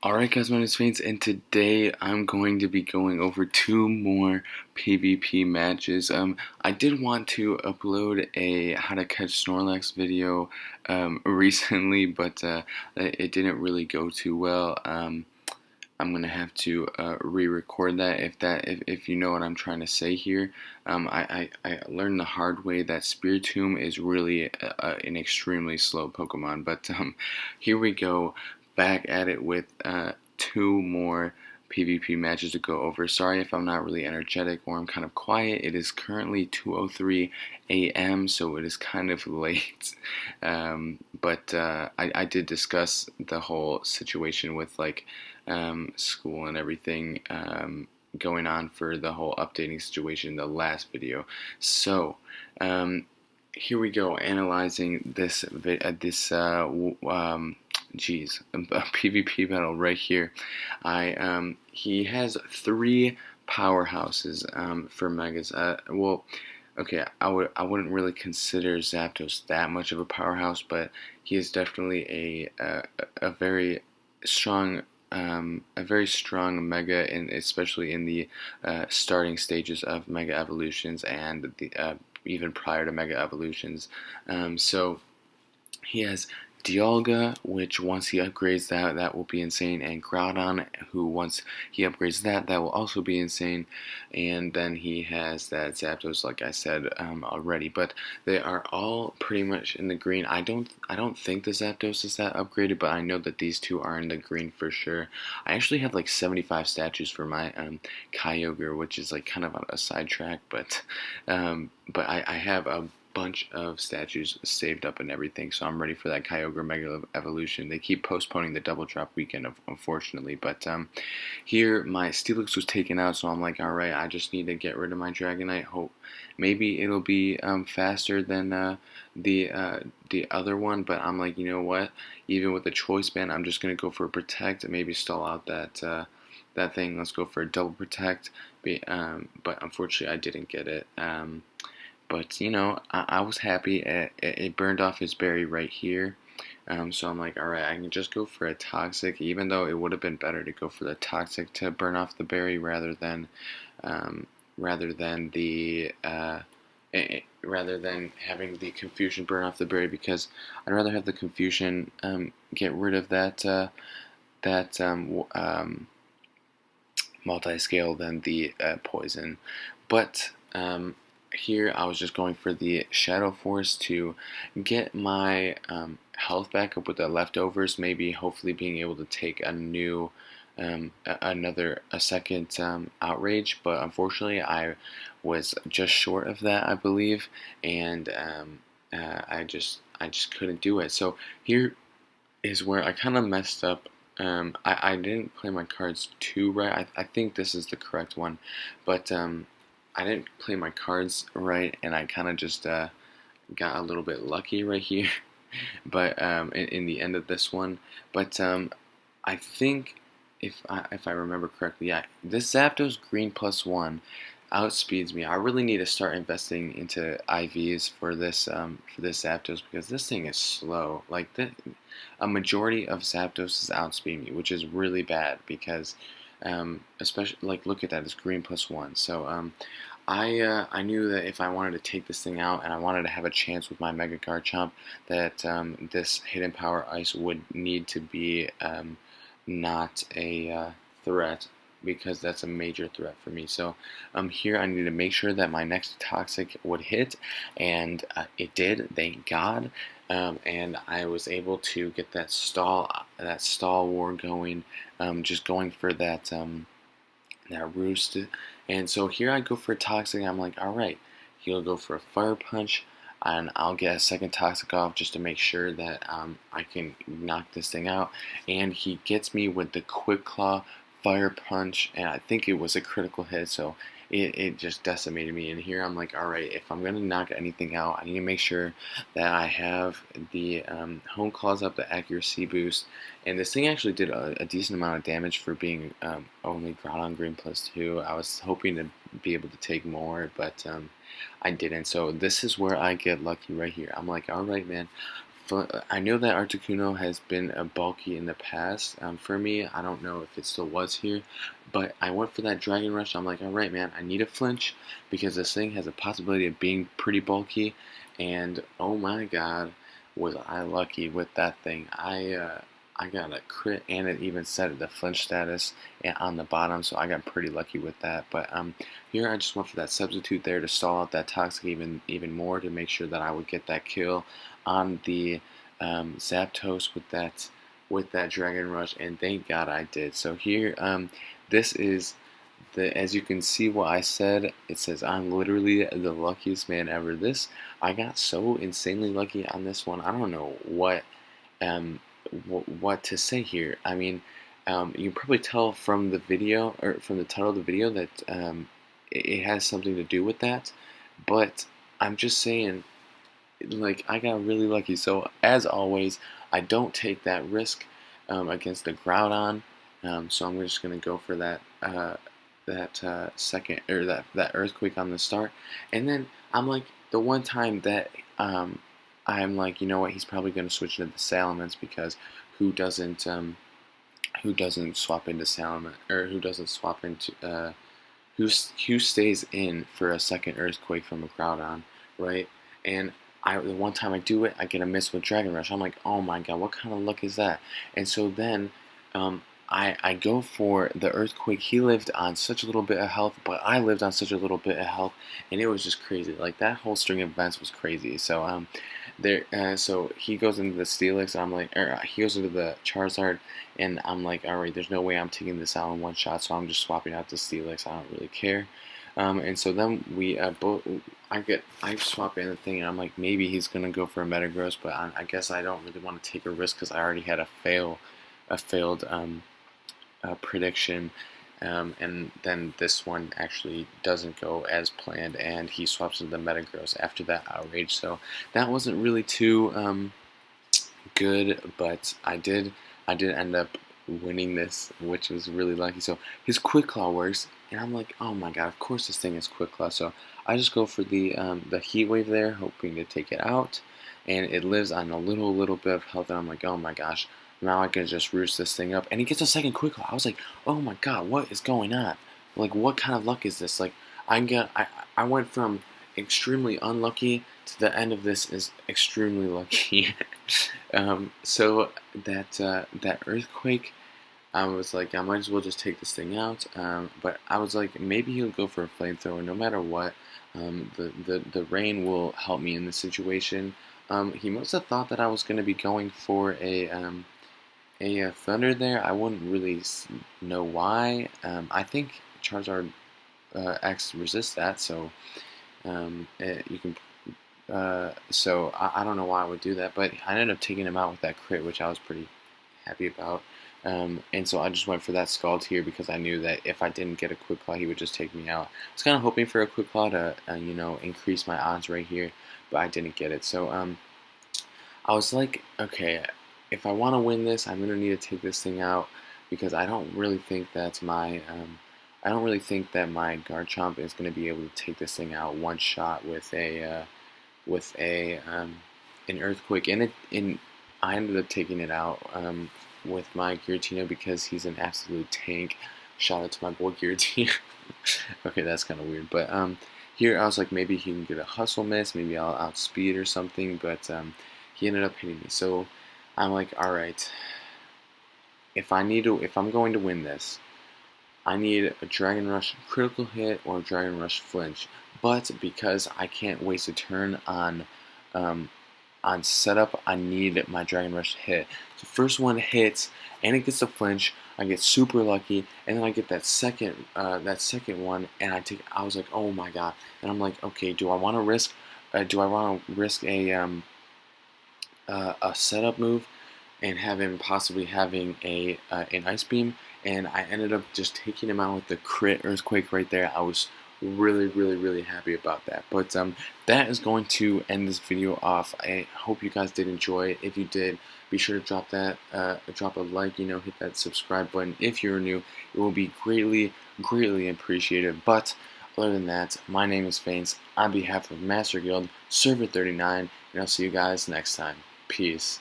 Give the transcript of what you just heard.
Alright guys, my name is Flinch, and today I'm going to be going over two more PvP matches. I did want to upload a how to catch Snorlax video recently, but it didn't really go too well. I'm gonna have to re-record that if you know what I'm trying to say here. I learned the hard way that Spiritomb is really an extremely slow Pokemon, but here we go back at it with two more PvP matches to go over. Sorry if I'm not really energetic or I'm kind of quiet. It is currently 2:03 a.m., so it is kind of late. But I did discuss the whole situation with school and everything going on for the whole updating situation in the last video. So here we go, analyzing this PvP battle right here. He has three powerhouses for megas. Okay, I wouldn't really consider Zapdos that much of a powerhouse, but he is definitely a very strong mega, and especially in the starting stages of mega evolutions and the even prior to mega evolutions. So he has Dialga, which once he upgrades that will be insane, and Groudon, who once he upgrades that will also be insane, and then he has that Zapdos, like I said already. But they are all pretty much in the green. I don't think the Zapdos is that upgraded, but I know that these two are in the green for sure. I actually have like 75 statues for my Kyogre, which is like kind of on a sidetrack, but I have a bunch of statues saved up and everything, so I'm ready for that Kyogre Mega Evolution. They keep postponing the double drop weekend, unfortunately, but here my Steelix was taken out, so I'm like, alright, I just need to get rid of my Dragonite. Hope maybe it'll be faster than the other one, but I'm like, you know what, even with the choice band, I'm just gonna go for a Protect and maybe stall out that thing. Let's go for a double Protect, but unfortunately I didn't get it. But you know, I was happy. It burned off his berry right here, so I'm like, all right, I can just go for a toxic, even though it would have been better to go for the toxic to burn off the berry rather than having the confusion burn off the berry, because I'd rather have the confusion get rid of that multi-scale than the poison. But here I was just going for the Shadow Force to get my health back up with the leftovers, maybe hopefully being able to take a new a second outrage, but unfortunately I was just short of that, I believe, and I just couldn't do it. So here is where I kind of messed up. I didn't play my cards too right. I think this is the correct one, but I didn't play my cards right, and I kind of just got a little bit lucky right here. But in the end of this one, but I think if I remember correctly, yeah, this Zapdos Green +1 outspeeds me. I really need to start investing into IVs for this Zapdos, because this thing is slow. Like a majority of Zapdos outspeed me, which is really bad, because especially, like, look at that, it's Green +1. So I knew that if I wanted to take this thing out and I wanted to have a chance with my Mega Garchomp, that this Hidden Power Ice would need to be not a threat, because that's a major threat for me. So here I need to make sure that my next Toxic would hit, and it did, thank God. And I was able to get that stall war going, just going for that roost. And so here I go for a Toxic. I'm like, alright, he'll go for a Fire Punch, and I'll get a second Toxic off just to make sure that I can knock this thing out. And he gets me with the Quick Claw Fire Punch, and I think it was a critical hit, so it just decimated me. And here I'm like, alright, if I'm going to knock anything out, I need to make sure that I have the Home Claws up, the accuracy boost. And this thing actually did a decent amount of damage for being only Groudon Green +2. I was hoping to be able to take more, but I didn't. So this is where I get lucky right here. I'm like, alright, man, I know that Articuno has been bulky in the past. For me, I don't know if it still was here, but I went for that Dragon Rush. I'm like, all right, man, I need a Flinch because this thing has a possibility of being pretty bulky. And oh my God, was I lucky with that thing? I got a crit and it even set the Flinch status on the bottom, so I got pretty lucky with that. But here I just went for that substitute there to stall out that Toxic even more to make sure that I would get that kill on the Zapdos with that Dragon Rush, and thank God I did. So here, this is as you can see what I said. It says I'm literally the luckiest man ever. I got so insanely lucky on this one. I don't know what to say here. I mean, you can probably tell from the video or from the title of the video that it has something to do with that, but I'm just saying, like, I got really lucky. So as always, I don't take that risk against the Groudon. So I'm just gonna go for that second or that Earthquake on the start, and then I'm like the one time that I'm like, you know what, he's probably gonna switch into the Salamence because who doesn't swap into Salamence, or who doesn't swap into who stays in for a second Earthquake from a Groudon, right? And the one time I do it, I get a miss with Dragon Rush. I'm like, oh my God, what kind of luck is that? And so then I go for the Earthquake. He lived on such a little bit of health, but I lived on such a little bit of health, and it was just crazy. Like, that whole string of events was crazy. So so he goes into the Steelix, and I'm like, or he goes into the Charizard, and I'm like, all right, there's no way I'm taking this out in one shot, so I'm just swapping out the Steelix. I don't really care. And so then I swap in the thing, and I'm like, maybe he's gonna go for a Metagross, but I guess I don't really want to take a risk because I already had a failed prediction, and then this one actually doesn't go as planned, and he swaps into the Metagross after that outrage. So that wasn't really too good, but I did end up winning this, which was really lucky. So his Quick Claw works, and I'm like, oh my God, of course this thing is Quick Claw. So I just go for the Heat Wave there, hoping to take it out, and it lives on a little bit of health, and I'm like, oh my gosh, now I can just roost this thing up, and he gets a second Quick Claw. I was like, oh my God, what is going on? Like, what kind of luck is this? Like, I went from extremely unlucky to the end of this is extremely lucky. So that Earthquake, I was like, I might as well just take this thing out. But I was like, maybe he'll go for a Flamethrower no matter what. The rain will help me in this situation. He must have thought that I was going to be going for a Thunder there. I wouldn't really know why. I think Charizard X resists that, so you can. So I don't know why I would do that, but I ended up taking him out with that crit, which I was pretty happy about. And so I just went for that Scald here because I knew that if I didn't get a Quick Claw, he would just take me out. I was kind of hoping for a Quick Claw to, increase my odds right here, but I didn't get it. So I was like, okay, if I want to win this, I'm gonna need to take this thing out because I don't really think that my Garchomp is gonna be able to take this thing out one shot with an Earthquake, and I ended up taking it out with my Giratina because he's an absolute tank. Shout out to my boy Giratina. Okay, that's kind of weird, but here I was like, maybe he can get a Hustle Miss, maybe I'll outspeed or something, but he ended up hitting me. So I'm like, all right, if I'm going to win this, I need a Dragon Rush critical hit or a Dragon Rush flinch. But because I can't waste a turn on setup, I need my Dragon Rush hit. So first one hits, and it gets a flinch. I get super lucky, and then I get that second one, and I was like, oh my God, and I'm like, okay, do I want to risk? A setup move and have him possibly having an Ice Beam, and I ended up just taking him out with the crit Earthquake right there. I was really happy about that. But that is going to end this video off. I hope you guys did enjoy it. If you did, be sure to drop a like, hit that subscribe button. If you're new, it will be greatly appreciated. But other than that, my name is Flinch on behalf of Master Guild Server 39, and I'll see you guys next time. Peace.